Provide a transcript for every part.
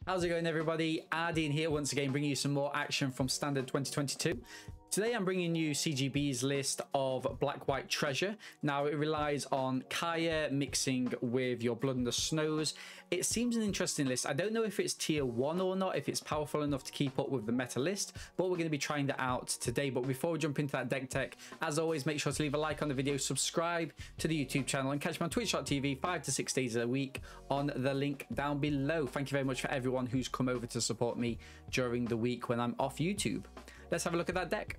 How's it going, everybody? Ardeen here once again, bringing you some more action from Standard 2022. Today I'm bringing you CGB's list of Black White Treasure. Now it relies on Kaya mixing with your Blood and the Snows. It seems an interesting list. I don't know if it's tier 1 or not, if it's powerful enough to keep up with the meta list, but we're going to be trying that out today. But before we jump into that deck tech, as always, make sure to leave a like on the video, subscribe to the YouTube channel, and catch me on twitch.tv 5 to 6 days a week on the link down below. Thank you very much for everyone who's come over to support me during the week when I'm off YouTube. Let's have a look at that deck.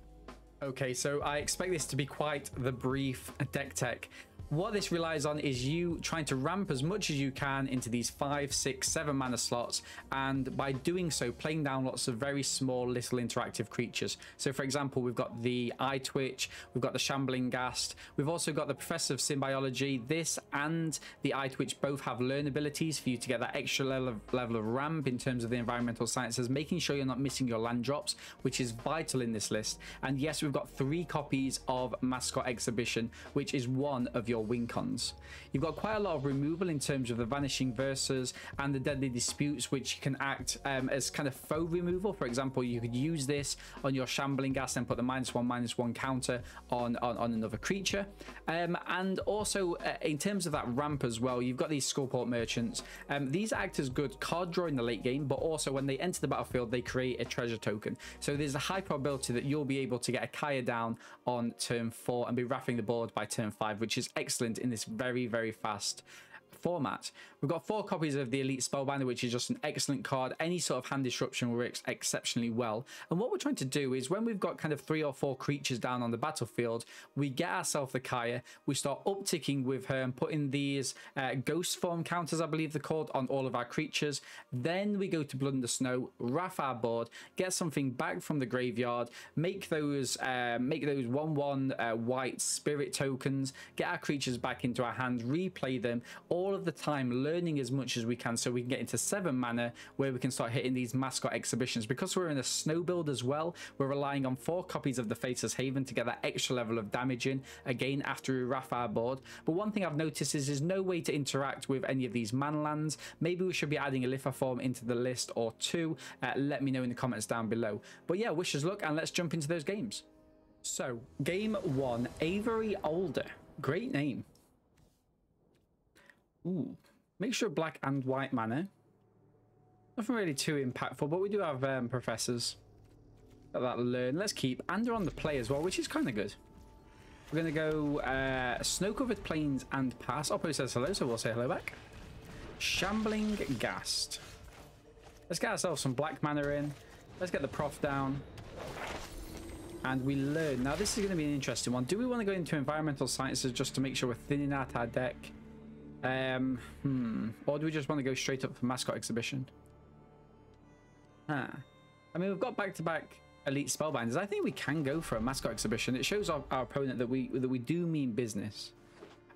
Okay, so I expect this to be quite the brief deck tech. What this relies on is you trying to ramp as much as you can into these 5, 6, 7 mana slots, and by doing so playing down lots of very small little interactive creatures. So for example, we've got the Eye Twitch, we've got the Shambling Ghast, we've also got the Professor of Symbiology. This and the Eye Twitch both have learn abilities for you to get that extra level of ramp in terms of the environmental sciences, making sure you're not missing your land drops, which is vital in this list. And yes, we've got 3 copies of Mascot Exhibition, which is one of your win cons. You've got quite a lot of removal in terms of the Vanishing Verses and the Deadly Disputes, which can act as kind of faux removal. For example, you could use this on your Shambling Ghast and put the -1/-1 counter on another creature. And also in terms of that ramp as well, you've got these Skullport Merchants. These act as good card draw in the late game, but also when they enter the battlefield, they create a treasure token. So there's a high probability that you'll be able to get a Kaya down on turn 4 and be wrapping the board by turn 5, which is excellent in this very, very fast format. We've got 4 copies of the Elite Spellbinder, which is just an excellent card. Any sort of hand disruption works exceptionally well. And what we're trying to do is when we've got kind of 3 or 4 creatures down on the battlefield, we get ourselves the Kaya, we start upticking with her and putting these ghost form counters, I believe they're called, on all of our creatures. Then we go to Blood and the Snow, wrap our board, get something back from the graveyard, make those 1/1 white spirit tokens, get our creatures back into our hands, replay them, all of the time learning as much as we can so we can get into 7 mana where we can start hitting these Mascot Exhibitions. Because we're in a snow build as well, we're relying on 4 copies of the Faceless Haven to get that extra level of damage in, again after we wrap our board. But one thing I've noticed is there's no way to interact with any of these mana lands. Maybe we should be adding a Lithoform into the list or 2. Let me know in the comments down below. But yeah, wish us luck and let's jump into those games. So game 1, Avery Alder, great name. Ooh, mixture of black and white mana. Nothing really too impactful, but we do have professors. Got that learn. Let's keep. And they're on the play as well, which is kind of good. We're going to go Snow-Covered Plains and pass. Oppo says hello, so we'll say hello back. Shambling Ghast. Let's get ourselves some black mana in. Let's get the prof down. And we learn. Now, this is going to be an interesting one. Do we want to go into environmental sciences just to make sure we're thinning out our deck? Or do we just want to go straight up for Mascot Exhibition? I mean, we've got back-to-back Elite Spellbinders. I think we can go for a Mascot Exhibition. It shows our opponent that we do mean business.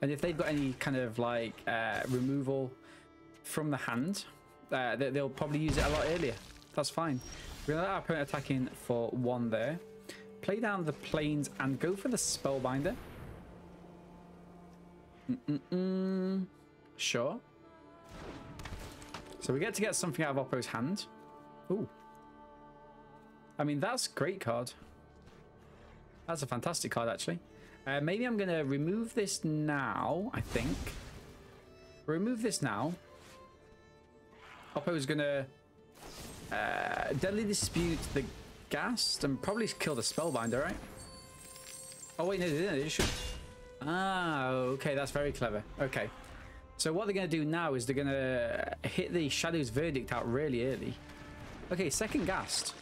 And if they've got any kind of like removal from the hand, they'll probably use it a lot earlier. That's fine. We're gonna let our opponent attack in for 1 there. Play down the Plains and go for the Spellbinder. Sure. So we get to get something out of Oppo's hand. Ooh. I mean, that's a great card. That's a fantastic card, actually. Maybe I'm going to remove this now, I think. Remove this now. Oppo's going to Deadly Dispute the Ghast and probably kill the Spellbinder, right? Oh, wait, no, they didn't. They should... Ah, okay, that's very clever. Okay. So what they're going to do now is they're going to hit the Shadow's Verdict out really early. Okay, second Ghast.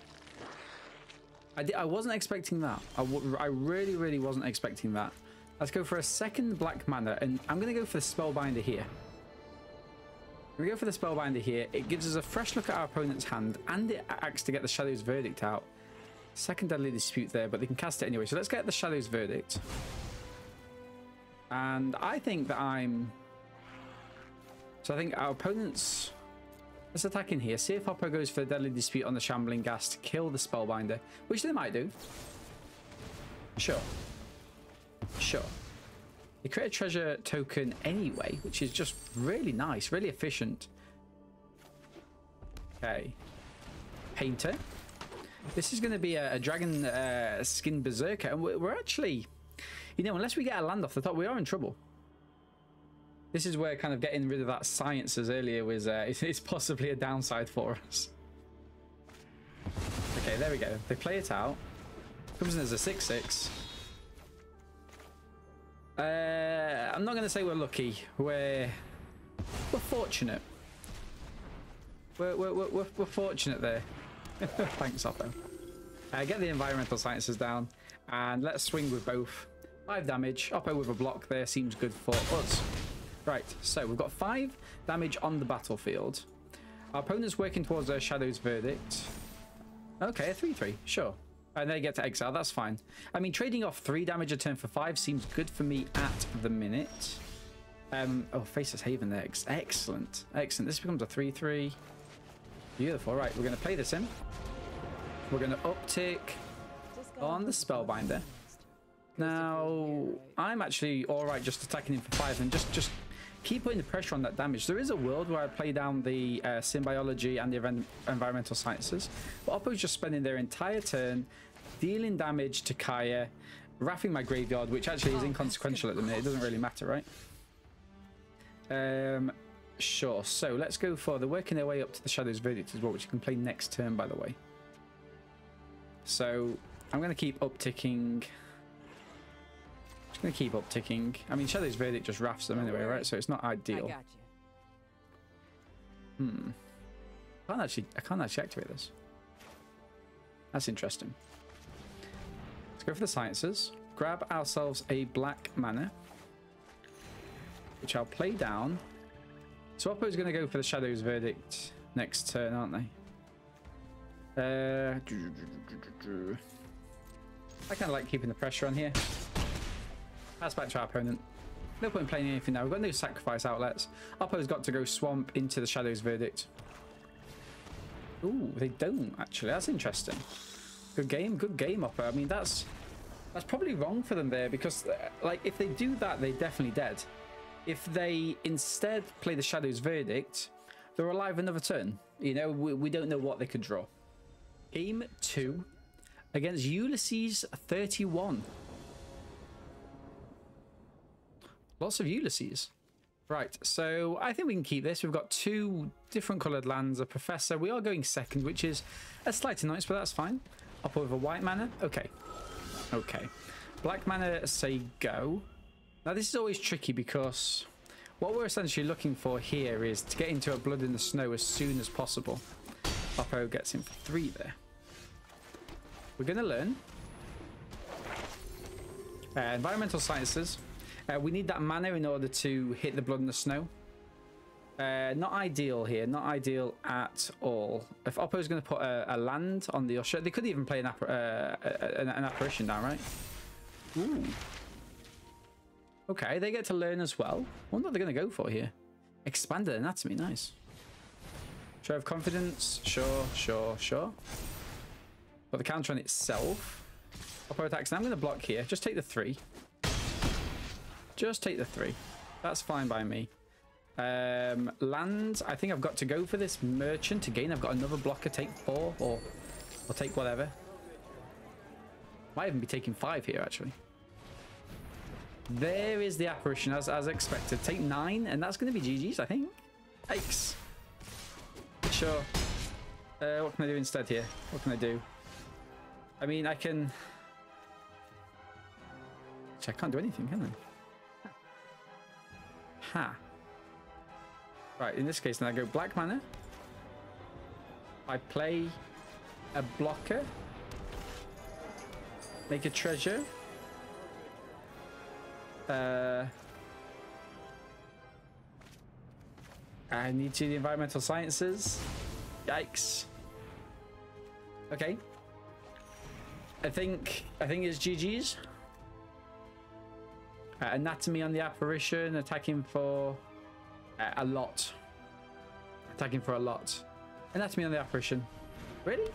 I wasn't expecting that. I really, really wasn't expecting that. Let's go for a second black mana, and I'm going to go for the Spellbinder here. We go for the Spellbinder here. It gives us a fresh look at our opponent's hand, and it acts to get the Shadow's Verdict out. Second Deadly Dispute there, but they can cast it anyway. So let's get the Shadow's Verdict. And I think that So I think our opponent's... Let's attack in here. See if Oppo goes for the Deadly Dispute on the Shambling Ghast to kill the Spellbinder, which they might do. Sure. Sure. They create a treasure token anyway, which is just really nice, really efficient. Okay. Painter. This is going to be a dragon skin berserker, and we're actually, you know, unless we get a land off the top, we are in trouble. This is where kind of getting rid of that sciences earlier was is possibly a downside for us. Okay, there we go. They play it out. Comes in as a 6/6. I'm not going to say we're lucky. We're fortunate. We're fortunate there. Thanks, Oppo. Get the environmental sciences down, and let's swing with both. 5 damage. Oppo with a block there seems good for us. Right, so we've got 5 damage on the battlefield. Our opponent's working towards a Shadow's Verdict. Okay, a 3/3, sure. And they get to exile, that's fine. I mean, trading off 3 damage a turn for 5 seems good for me at the minute. Oh, Faceless Haven there. Excellent. Excellent. This becomes a 3/3. Beautiful. Right, we're going to play this in. We're going to uptick on the Spellbinder. Now, I'm actually all right just attacking him for 5 and just keep putting the pressure on that damage. There is a world where I play down the Symbiology and the Environmental Sciences, but Oppo's just spending their entire turn dealing damage to Kaya, wrapping my graveyard, which actually is inconsequential at the minute. It doesn't really matter, right? Sure. So let's go for the working their way up to the Shadow's Verdict as well, which you can play next turn, by the way. So I'm going to keep upticking. Just going to keep upticking. I mean, Shadow's Verdict just rafts them anyway, right? So it's not ideal. I can't actually activate this. That's interesting. Let's go for the sciences. Grab ourselves a black mana, which I'll play down. So Oppo's going to go for the Shadow's Verdict next turn, aren't they? I kind of like keeping the pressure on here. Pass back to our opponent. No point in playing anything now. We've got no sacrifice outlets. Oppo's got to go swamp into the Shadow's Verdict. Ooh, they don't actually. That's interesting. Good game, Oppo. I mean, that's probably wrong for them there, because like if they do that, they're definitely dead. If they instead play the Shadow's Verdict, they're alive another turn. You know, we don't know what they could draw. Game 2 against Ulysses 31. Lots of Ulysses. Right, so I think we can keep this. We've got 2 different coloured lands, a Professor. We are going second, which is a slight annoyance, but that's fine. Up with a white mana. Okay. Okay. Black mana, say go. Now, this is always tricky because what we're essentially looking for here is to get into a Blood in the Snow as soon as possible. Oppo gets in for 3 there. We're going to learn. Environmental Sciences. We need that mana in order to hit the Blood in the Snow. Not ideal here. Not ideal at all. If Oppo's going to put a land on the Usher, they could even play an Apparition down, right? Ooh. Okay, they get to learn as well. I wonder what they're going to go for here. Expanded Anatomy, nice. Show of Confidence, sure. But the counter on itself. Oppo attacks. Now I'm going to block here. Just take the 3. Just take the 3. That's fine by me. Land, I think I've got to go for this Merchant again. I've got another blocker, take 4, or I'll take whatever. Might even be taking 5 here, actually. There is the Apparition, as expected. Take 9, and that's going to be GG's, I think. Yikes. Sure. What can I do instead here? What can I do? I mean, I can... I can't do anything, can I? Ha. Right, in this case, then I go black mana. I play a blocker. Make a treasure. I need to do the Environmental Sciences. Yikes. Okay. I think it's GG's. Anatomy on the Apparition, attacking for a lot. Attacking for a lot. Anatomy on the Apparition. Really?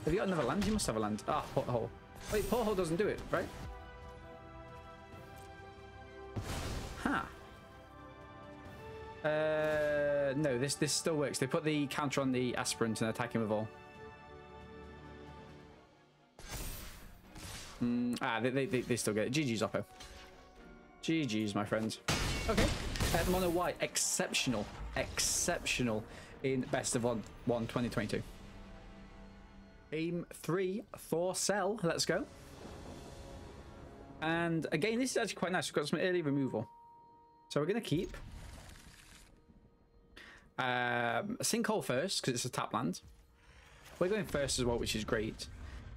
Have you got another land? You must have a land. Ah, Porthole. Wait, Porthole doesn't do it, right? Huh. No, this still works. They put the counter on the aspirant and attack him with all. They still get it. GG's, Oppo. GG's, my friends. Okay. Mono White, exceptional. Exceptional in Best of 1 2022. Game 3, Thor Cell. Let's go. And again, this is actually quite nice. We've got some early removal. So we're going to keep Sinkhole first, because it's a tap land. We're going first as well, which is great.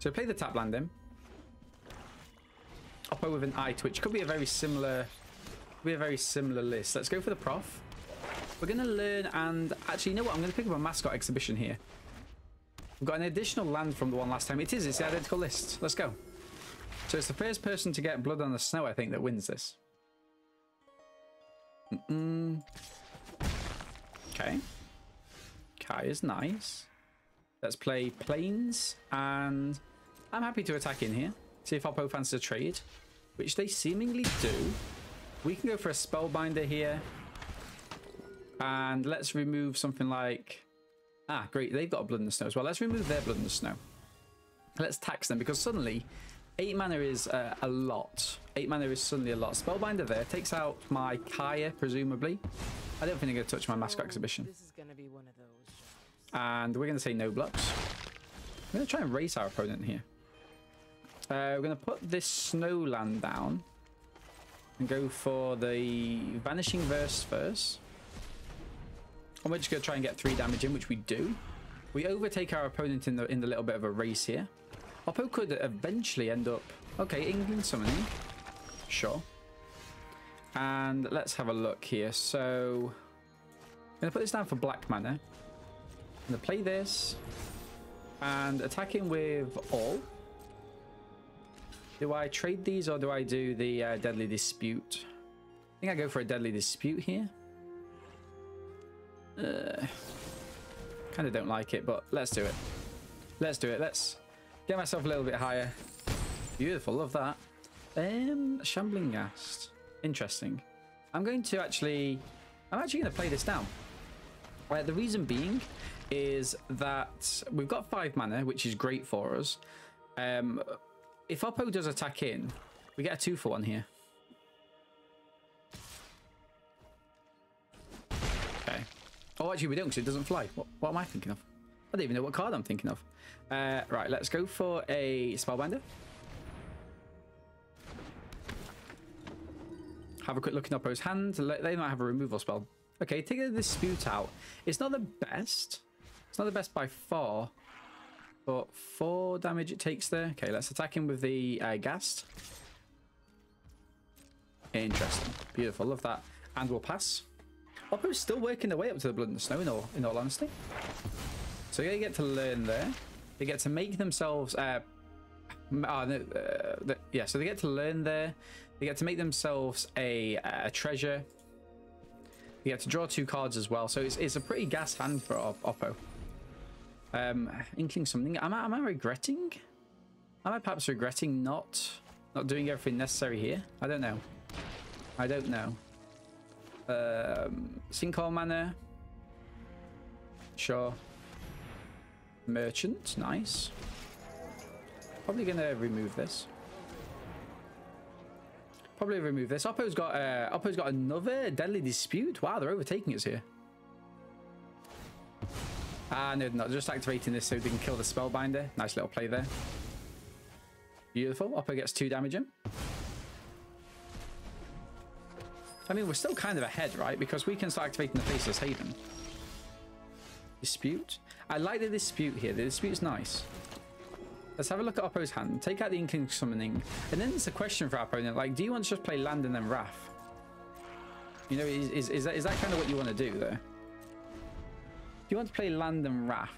So play the tap land in. Oppo with an eye twitch. Could be a very similar list. Let's go for the prof. We're going to learn, and actually, you know what? I'm going to pick up a mascot exhibition here. We've got an additional land from the one last time. It's the identical list. Let's go. So it's the first person to get blood on the snow, I think, that wins this. Okay. Kai is nice. Let's play Plains, and I'm happy to attack in here. See if Oppo fancies a trade, which they seemingly do. We can go for a Spellbinder here. And let's remove something like... Ah, great. They've got a Blood in the Snow as well. Let's remove their Blood in the Snow. Let's tax them, because suddenly 8 mana is a lot. 8 mana is suddenly a lot. Spellbinder there takes out my Kaya, presumably. I don't think they're going to touch my mascot exhibition. This is going to be one of those. And we're going to say no blocks. We're going to try and race our opponent here. We're going to put this snow land down and go for the Vanishing Verse first. And we're just going to try and get 3 damage in, which we do. We overtake our opponent in the little bit of a race here. Oppo could eventually end up... Okay, England summoning. Sure. And let's have a look here. So I'm going to put this down for black mana. I'm going to play this and attacking with all. Do I trade these or do I do the Deadly Dispute? I think I go for a Deadly Dispute here. Kind of don't like it, but let's do it. Let's do it. Let's get myself a little bit higher. Beautiful, love that. Shambling Ghast. Interesting. I'm actually going to play this down. The reason being is that we've got 5 mana, which is great for us. If Oppo does attack in, we get a 2-for-1 here. Okay. Oh, actually, we don't, because it doesn't fly. What am I thinking of? I don't even know what card I'm thinking of. Right, let's go for a Spellbinder. Have a quick look in Oppo's hand. They might have a removal spell. Okay, take the Dispute out. It's not the best. It's not the best by far. But 4 damage it takes there. Okay, let's attack him with the Ghast. Interesting. Beautiful. Love that. And we'll pass. Oppo's still working their way up to the Blood in the Snow, in all honesty. So they get to learn there. They get to make themselves... yeah, so they get to learn there. They get to make themselves a treasure. They get to draw 2 cards as well. So it's a pretty gas hand for Oppo. Inkling something. Am I regretting? Am I perhaps regretting not doing everything necessary here? I don't know. I don't know. Sinkhole mana. Sure. Merchant. Nice. Probably gonna remove this. Probably remove this. Oppo's got another Deadly Dispute. Wow, they're overtaking us here. Ah, no, not just activating this so they can kill the Spellbinder. Nice little play there. Beautiful. Oppo gets 2 damage in. I mean, we're still kind of ahead, right? Because we can start activating the Faceless Haven. Dispute. I like the Dispute here. The Dispute's nice. Let's have a look at Oppo's hand. Take out the Inkling Summoning. And then it's a question for our opponent. Like, do you want to just play land and then Wrath? You know, is that kind of what you want to do there? Do you want to play land and Wrath?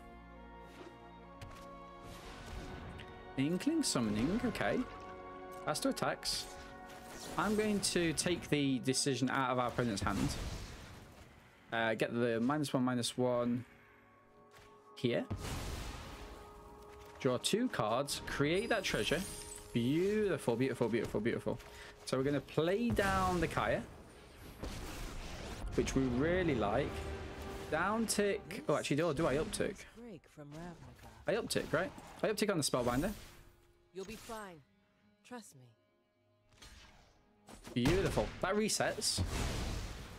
Inkling Summoning, okay. That's 2 attacks. I'm going to take the decision out of our opponent's hand. Get the -1/-1 here. Draw 2 cards. Create that treasure. Beautiful, beautiful, beautiful, beautiful. So we're going to play down the Kaya, which we really like. Down tick. Oh, actually, do I up tick? I up tick, right? I up tick on the spellbinder. You'll be fine. Trust me. Beautiful. That resets.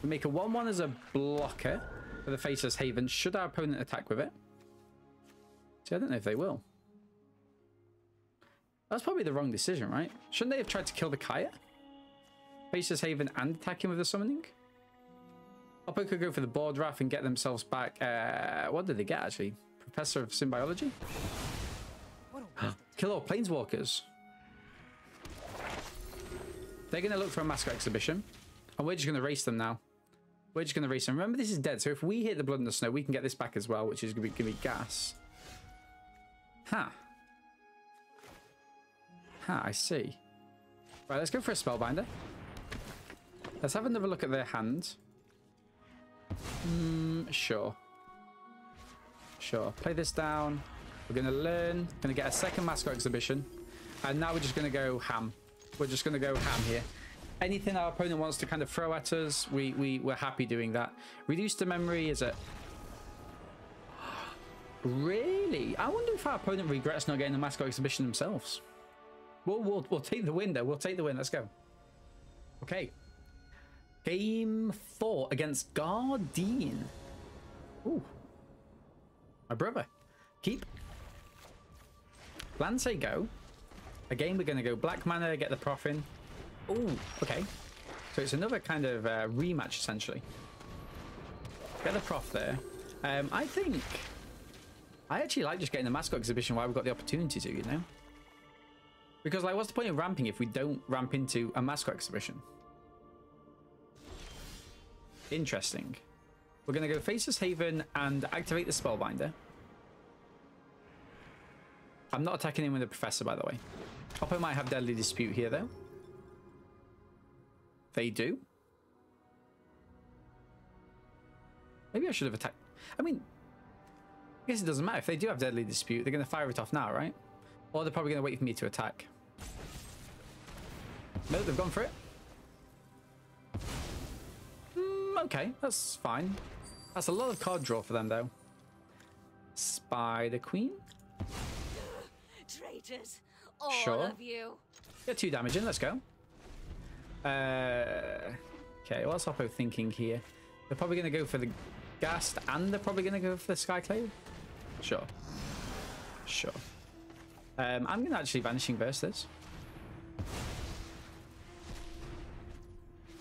We make a 1/1 as a blocker for the Faceless Haven. Should our opponent attack with it? See, I don't know if they will. That's probably the wrong decision, right? Shouldn't they have tried to kill the Kaya? Faceless Haven and attack him with the summoning? Oppo could go for the board draft and get themselves back. What did they get, actually? Professor of Symbiology? Kill all Planeswalkers. They're going to look for a Mascot Exhibition. And we're just going to race them now. We're just going to race them. Remember, this is dead. So if we hit the Blood and the Snow, we can get this back as well, which is going to be gas. Huh. Huh, I see. Right, let's go for a Spellbinder. Let's have another look at their hand. Sure. Sure. Play this down. We're going to learn. Going to get a second Mascot Exhibition. And now we're just going to go ham. We're just going to go ham here. Anything our opponent wants to kind of throw at us, we're happy doing that. Reduce the memory is it? Really? I wonder if our opponent regrets not getting the Mascot Exhibition themselves. We'll take the win, though. We'll take the win. Let's go. Okay. Game 4 against Guardian. Ooh. My brother. Keep. Land say go. Again, we're going to go black mana, get the prof in. Oh, okay. So it's another kind of rematch, essentially. Get the prof there. I think... I actually like just getting the Mascot Exhibition while we've got the opportunity to, you know? Because, like, what's the point of ramping if we don't ramp into a Mascot Exhibition? Interesting. We're going to go Faceless Haven and activate the Spellbinder. I'm not attacking him with the Professor, by the way. Oppo might have Deadly Dispute here, though. They do. Maybe I should have attacked. I mean, I guess it doesn't matter. If they do have Deadly Dispute, they're going to fire it off now, right? Or they're probably going to wait for me to attack. No, they've gone for it. Okay, that's fine. That's a lot of card draw for them, though. Spider Queen. Traitors, all Sure. of you. Get 2 damage in, let's go. Okay, what's Oppo thinking here? They're probably going to go for the Ghast and they're probably going to go for the Skyclave? Sure. Sure. I'm going to actually Vanishing Verse this.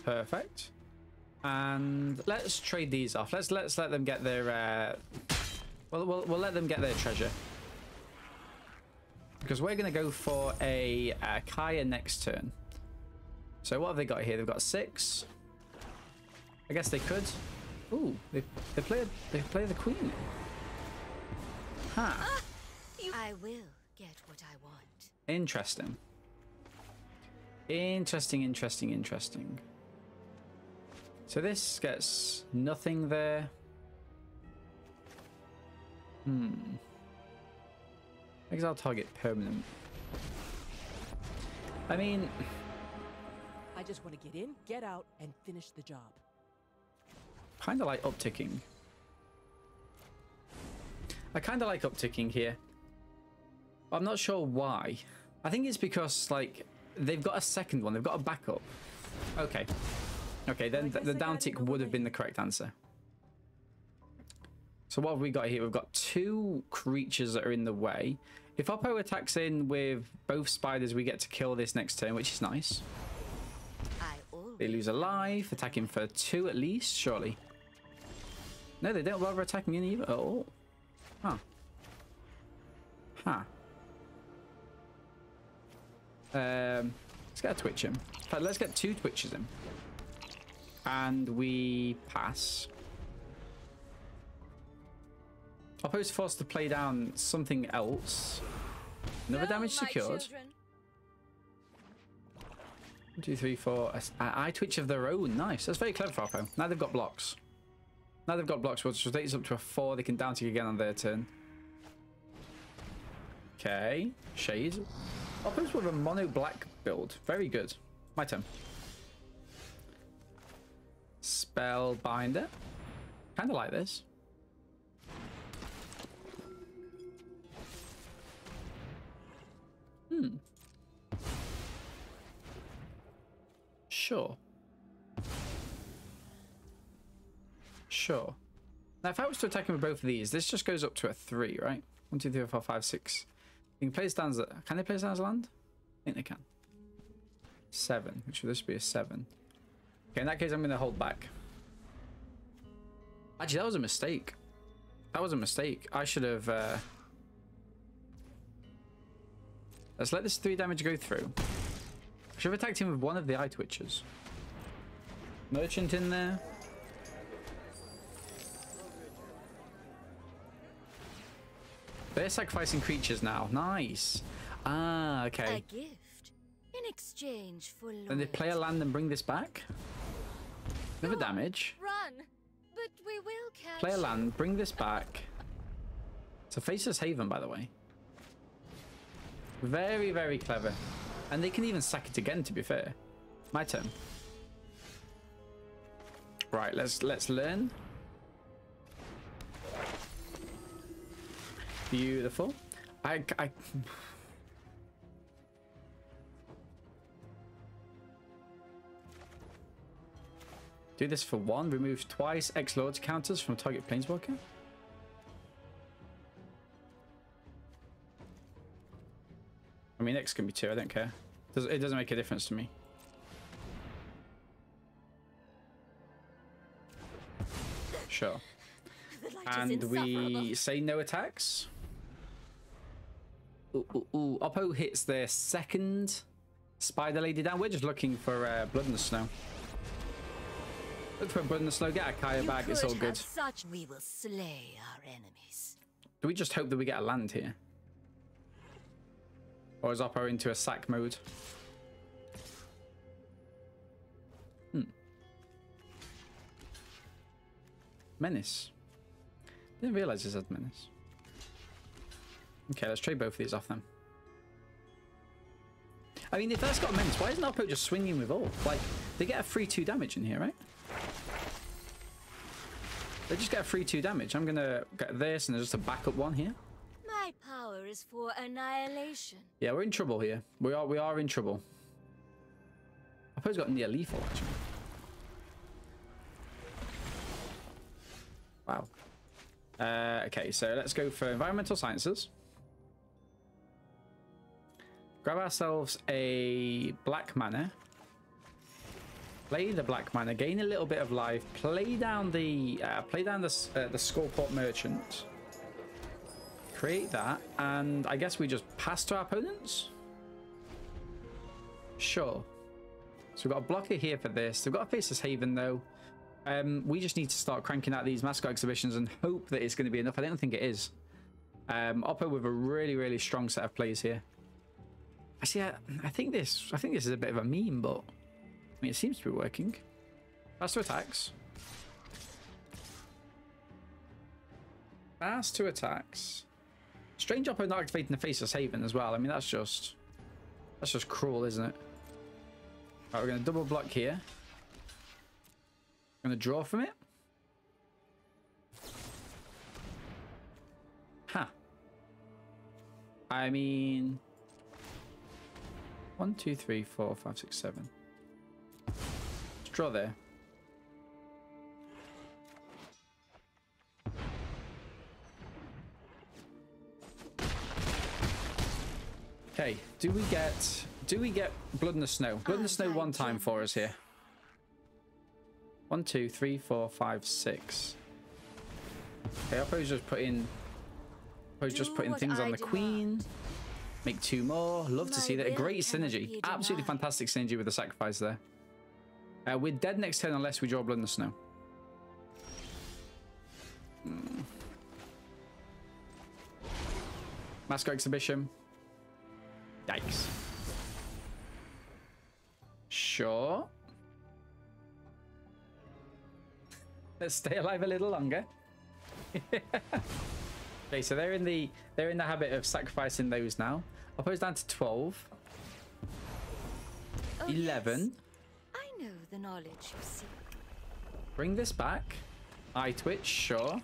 Perfect. And let's trade these off. Let's let them get their... we'll let them get their treasure. Because we're going to go for a Kaya next turn. So what have they got here? They've got 6. I guess they could. Ooh, they play the Queen. Huh. I will get what I want. Interesting. Interesting. So this gets nothing there. Exile target permanent. I mean... I just want to get in, get out, and finish the job. Kind of like upticking. I kind of like upticking here. I'm not sure why. I think it's because, like, they've got a second one. They've got a backup. Okay. Okay, then the down tick would have been the correct answer. So what have we got here? We've got 2 creatures that are in the way. If Oppo attacks in with both spiders, we get to kill this next turn, which is nice. They lose a life, attacking for 2 at least, surely. No, they don't bother attacking in either. Oh. Huh. Huh. Let's get a twitch in. In fact, let's get 2 twitches in. And we pass. Oppo's forced to play down something else. Another damage secured. 1, 2, 3, 4. Eye twitch of their own. Nice. That's very clever for Oppo. Now they've got blocks. Now they've got blocks. We'll just rotate this up to a 4. They can down tick again on their turn. Okay. Shade. Oppo's with a mono black build. Very good. My turn. Spellbinder. Kind of like this. Sure. Sure. Now, if I was to attack him with both of these, this just goes up to a 3, right? 1, 2, 3, 4, 5, 6. You can place down as a... Can they place down as land? I think they can. 7, which would this be a 7. Okay, in that case, I'm going to hold back. Actually, that was a mistake. That was a mistake. I should have... Let's let this 3 damage go through. I should have attacked him with one of the eye twitchers. Merchant in there. They're sacrificing creatures now. Nice. Ah, okay. A gift in exchange for loyalty. Then they play a land and bring this back. Never damage. Run, but we will catch. Play a land, bring this back. It's a Faceless Haven, by the way. Very, very clever. And they can even sack it again, to be fair. My turn. Right, let's learn. Beautiful. I do this for 1. Remove twice X-Lords counters from target Planeswalker. I mean, X can be 2. I don't care. It doesn't make a difference to me. Sure. And we say no attacks. Ooh. Oppo hits their second Spider Lady down. We're just looking for Blood in the Snow. Look for Blood in the Snow. Get a Kaya bag. It's all good. Such we will slay our enemies. Do we just hope that we get a land here? Or is Oppo into a sack mode? Menace. Didn't realize this had Menace. Okay, let's trade both of these off then. I mean, if that's got Menace, why isn't Oppo just swinging with all? Like, they get a free 2 damage in here, right? They just get a free 2 damage. I'm gonna get this and there's just a backup one here. My power is for annihilation. Yeah, we're in trouble here. We are in trouble. Oppo's got near lethal actually. Wow. Okay, so let's go for Environmental Sciences. Grab ourselves a black mana. Play the black mana, gain a little bit of life. Play down the Skullport Merchant. Create that, and I guess we just pass to our opponents. Sure. So we've got a blocker here for this. We've got a Faceless Haven though. We just need to start cranking out these Mascot Exhibitions and hope that it's going to be enough. I don't think it is. Oppo with a really, really strong set of plays here. Actually, I think this is a bit of a meme, but I mean, it seems to be working. Pass to attacks. Pass to attacks. Strange Oppo not activating the Faceless Haven as well. I mean, that's just cruel, isn't it? Right, we're going to double block here. Going to draw from it. Huh. I mean, 1, 2, 3, 4, 5, 6, 7. Let's draw there. Okay, do we get Blood in the Snow? Blood in the Snow one time for us here. 1, 2, 3, 4, 5, 6. Okay, Oppo's just putting things on the Queen. Make 2 more. Love to see that. A great synergy. Absolutely fantastic synergy with the sacrifice there. We're dead next turn unless we draw Blood in the Snow. Mascot Exhibition. Yikes. Sure. Let's stay alive a little longer. Okay, so they're in the habit of sacrificing those now. Oppo's down to 12. Oh, 11. Yes. I know the knowledge you seek. Bring this back. Eye Twitch, sure.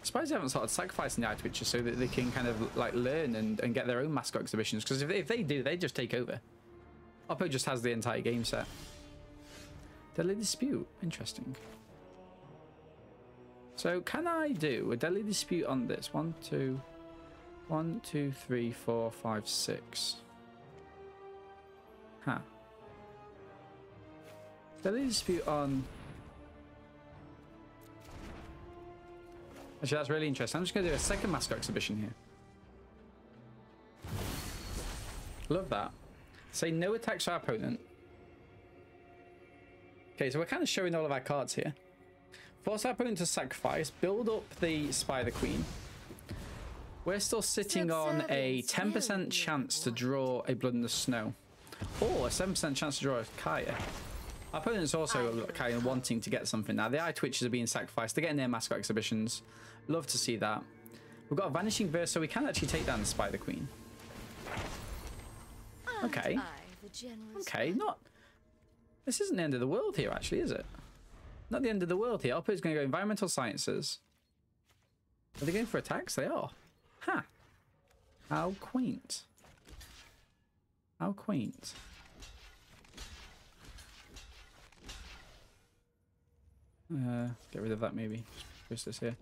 I suppose they haven't started sacrificing the Eye Twitchers so that they can kind of like learn and get their own Mascot Exhibitions, because if they do, they just take over. Oppo just has the entire game set. Deadly Dispute. Interesting. So can I do a Deadly Dispute on this? 1, 2, 3, 4, 5, 6. Huh. Deadly Dispute on... Actually, that's really interesting. I'm just going to do a second mascot exhibition here. Love that. Say no attacks to our opponent. Okay, so we're kind of showing all of our cards here. Force our opponent to sacrifice. Build up the Spider Queen. We're still sitting on a 10% chance to draw a Blood in the Snow. Or a 7% chance to draw a Kaya. Our opponent's also kind of wanting to get something now. The Eye Twitches are being sacrificed. They're getting their mascot exhibitions. Love to see that. We've got a Vanishing Verse, so we can actually take down the Spider Queen. Okay. Okay, not... This isn't the end of the world here, actually, is it? Not the end of the world here. Oppo's going to go Environmental Sciences. Are they going for attacks? They are. Ha! How quaint. How quaint. Get rid of that, maybe. Just push this here.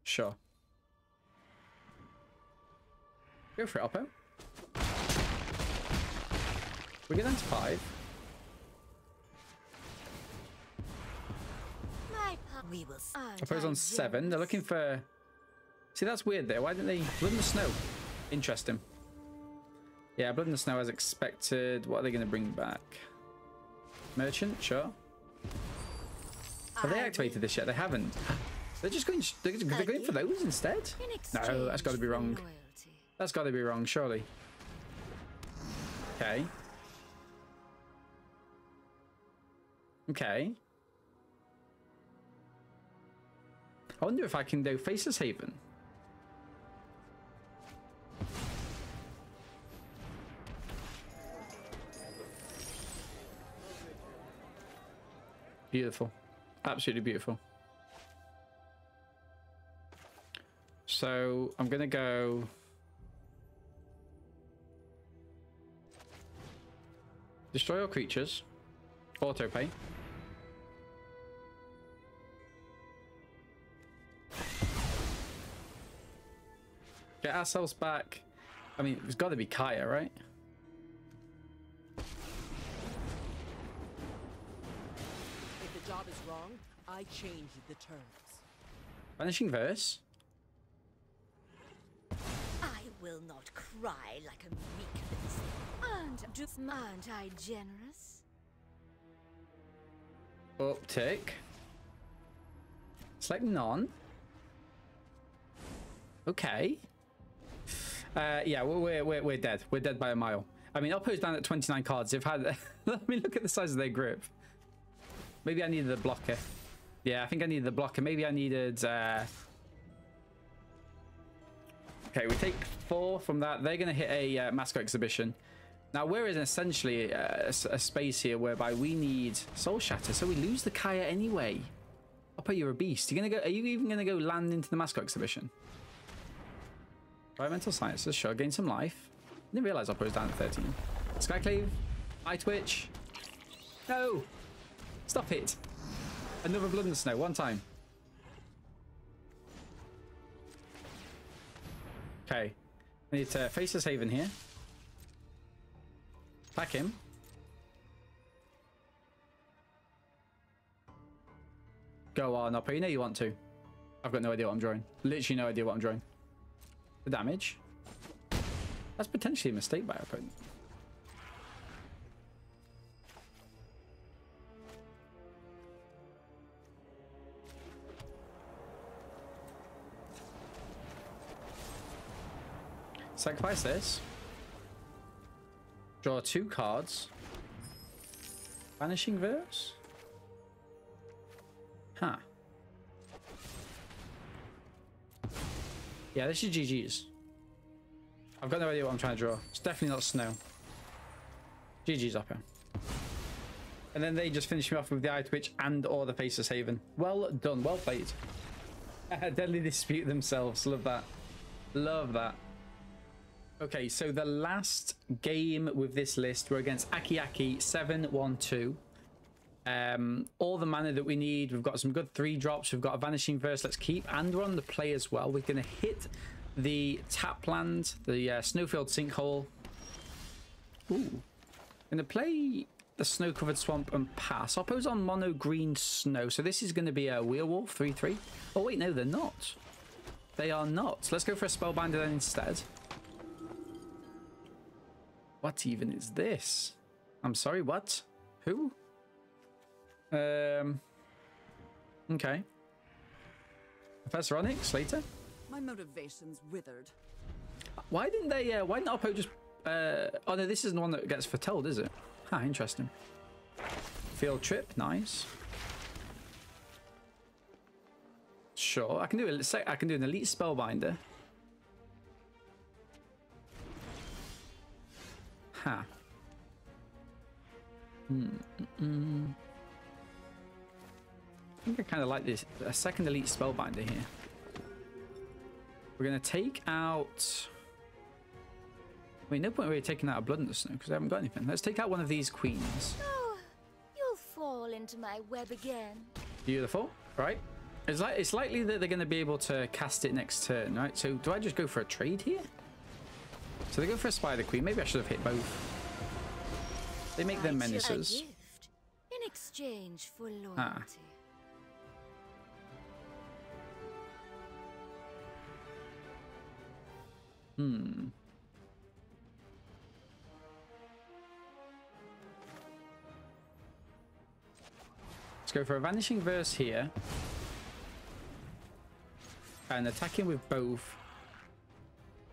Sure. Go for it, Oppo. We get down to 5. Oppo's on 7. They're looking for... See, that's weird there. Why didn't they... Blood in the Snow. Interesting. Yeah, Blood in the Snow as expected. What are they going to bring back? Merchant? Sure. Have they activated this yet? They haven't. They're just going... They're going for those instead? No, that's got to be wrong. That's got to be wrong, surely. Okay. Okay. I wonder if I can do Faceless Haven. Beautiful. Absolutely beautiful. So I'm going to go... Destroy all creatures. Auto pay. Get ourselves back. I mean, it's got to be Kaya, right? If the job is wrong, I change the terms. Vanishing Verse. I will not cry like a meek Philistine. Aren't I generous? Uptick. Select none. Okay. Yeah, we're dead. We're dead by a mile. I mean, Oppo's down at 29 cards. They've had... I mean, look at the size of their grip. Maybe I needed a blocker. Yeah, I think I needed the blocker. Maybe I needed... Okay, we take 4 from that. They're going to hit a mascot exhibition. Now, we're in essentially a space here whereby we need Soul Shatter, so we lose the Kaya anyway. Oppo, you're a beast. You're gonna go. Are you even going to go land into the mascot exhibition? Environmental Sciences, sure. Gain some life. I didn't realize Oppo was down at 13. Skyclave. Eye Twitch. No! Stop it. Another Blood in the Snow. One time. Okay. I need to Faceless Haven here. Attack him. Go on, Oppo. You know you want to. I've got no idea what I'm drawing. Literally no idea what I'm drawing. The damage. That's potentially a mistake by our opponent. Sacrifice this. Draw 2 cards. Vanishing Verse? Huh. Yeah, this is GG's. I've got no idea what I'm trying to draw. It's definitely not snow. GG's up here. And then they just finish me off with the Eye Twitch and or the Faceless Haven. Well done. Well played. Deadly Dispute themselves. Love that. Love that. Okay, so the last game with this list, we're against Akiaki 712. All the mana that we need. We've got some good 3-drops. We've got a Vanishing Verse. Let's keep. And we're on the play as well. We're going to hit the Tapland, the Snowfield Sinkhole. Ooh. Going to play the Snow-Covered Swamp and pass. Oppo's on mono green snow. So this is going to be a Werewolf 3/3. Oh, wait, no, they're not. They are not. So let's go for a Spellbinder then instead. What even is this? I'm sorry, what? Who? Okay. Professor Onyx later. My motivation's withered. Why didn't they? Why didn't Oppo just? Oh no, this isn't the one that gets foretold, is it? Ah, interesting. Field trip, nice. Sure, I can do it. I can do an elite spellbinder. Ha. I think I kind of like this. A second elite spellbinder here. We're going to take out... Wait, no point really taking out a Blood in the Snow because I haven't got anything. Let's take out one of these queens. Oh, you'll fall into my web again. Beautiful. Right. It's likely that they're going to be able to cast it next turn, right? So do I just go for a trade here? So they go for a Spider Queen. Maybe I should have hit both. They make them menacers. A gift in exchange for loyalty. Ah. Let's go for a Vanishing Verse here. And attacking with both.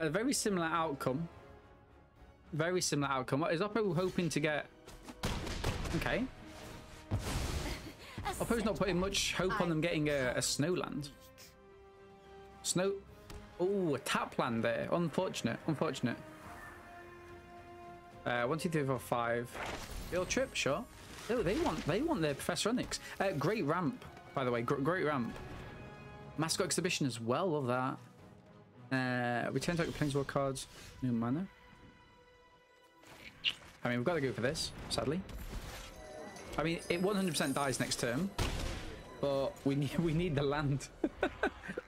A very similar outcome. Very similar outcome. What is Oppo hoping to get? Okay. Oppo's not putting much hope on them getting a Snowland. Snow... Oh, a Tapland there. Unfortunate. Unfortunate. 1, 2, 3, 4, 5. Field trip, sure. Oh, they want their Professor Onyx. Great ramp, by the way. Great ramp. Mascot Exhibition as well. Love that. Return to Planeswalker cards. New mana. I mean, we've got to go for this, sadly. I mean, it 100% dies next turn, but we need the land.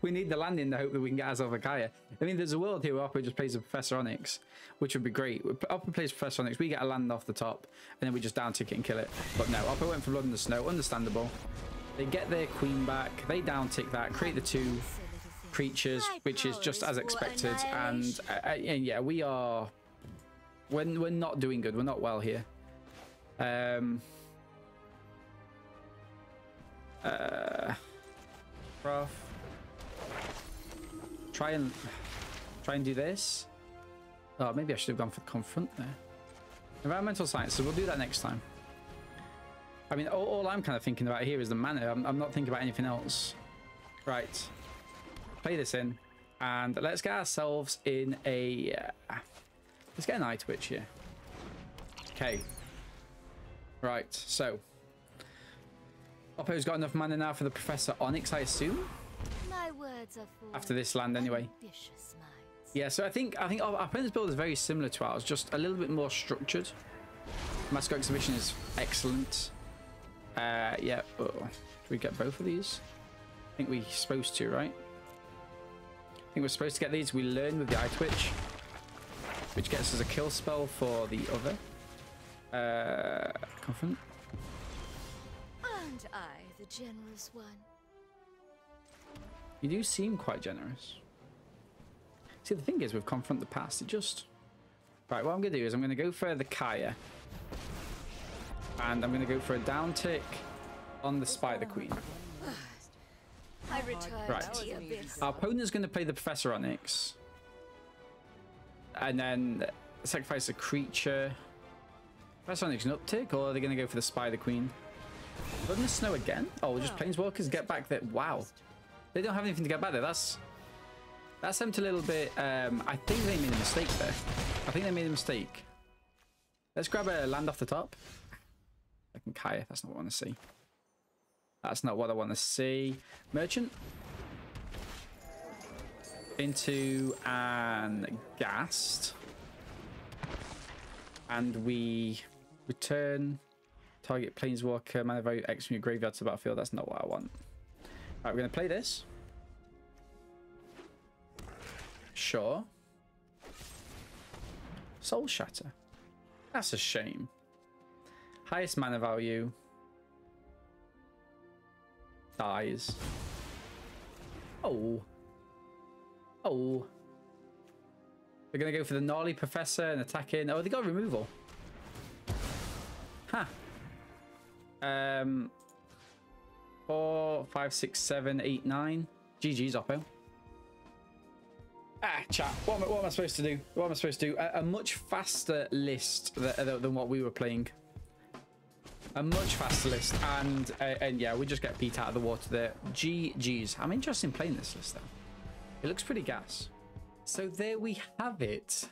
We need the land in the hope that we can get ourselves a Kaya. I mean, there's a world here where Oppo just plays a Professor Onyx, which would be great. Oppo plays Professor Onyx, we get a land off the top, and then we just down tick it and kill it. But no, Oppo went for Blood in the Snow, understandable. They get their queen back, they down tick that, create the 2 creatures, which is just as expected. And yeah, we're not doing good. We're not well here. Rough. Try and do this. Oh, maybe I should have gone for the confront there. Environmental science, so we'll do that next time. I mean, all I'm kind of thinking about here is the mana. I'm not thinking about anything else. Right. Play this in. And let's get ourselves in a... let's get an Eye Twitch here. Okay. Right, so... Oppo's got enough mana now for the Professor Onyx, I assume? My words are for after this land, anyway. ambitious minds. Yeah, so I think our opponent's build is very similar to ours, just a little bit more structured. Mascot Exhibition is excellent. Yeah. Oh. Do we get both of these? I think we're supposed to, right? I think we're supposed to get these. We learn with the Eye Twitch, which gets us a kill spell for the other. Confront. And I, the generous one. You do seem quite generous. See, the thing is with Confront the Past, it just... Right, what I'm going to do is I'm going to go for the Kaya. And I'm going to go for a down tick on the Spider Queen. I return Right. to the abyss. Our opponent's going to play the Professor Onyx. And then sacrifice a creature. Professor Onyx an uptick, or are they going to go for the Spider Queen? Blood in the Snow again? Oh, we'll just Planeswalkers get back there. Wow. They don't have anything to get back there. That's them a little bit... I think they made a mistake there. I think they made a mistake. Let's grab a land off the top. I can Kaya. That's not what I want to see. That's not what I want to see. Merchant. Into an Ghast. and we return target planeswalker mana value X from your graveyard to the battlefield. That's not what I want. All right, we're going to play this. Sure. Soul Shatter. That's a shame. Highest mana value. Dies. Oh. Oh. We're going to go for the Gnarly Professor and attack in. Oh, they got removal. Huh. 4, 5, 6, 7, 8, 9. GG's, Oppo. Ah, chat. What am I supposed to do? What am I supposed to do? A much faster list than what we were playing. A much faster list. And yeah, we just get beat out of the water there. GG's. I'm interested in playing this list, though. It looks pretty gas. So there we have it.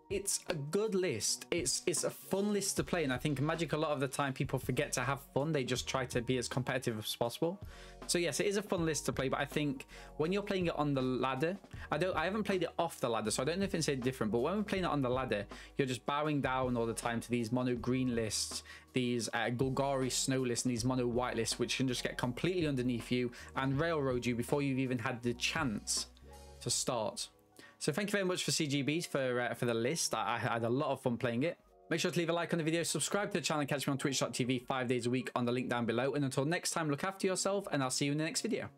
It's a good list. It's a fun list to play, and I think Magic, a lot of the time people forget to have fun. They just try to be as competitive as possible. So yes, it is a fun list to play, but I think when you're playing it on the ladder, I haven't played it off the ladder, so I don't know if it's any different, but when we're playing it on the ladder, you're just bowing down all the time to these mono green lists, these Golgari snow lists, and these mono white lists, which can just get completely underneath you and railroad you before you've even had the chance to start. So thank you very much for CGBs for the list. I had a lot of fun playing it. Make sure to leave a like on the video, subscribe to the channel, and catch me on twitch.tv 5 days a week on the link down below. And until next time, look after yourself, and I'll see you in the next video.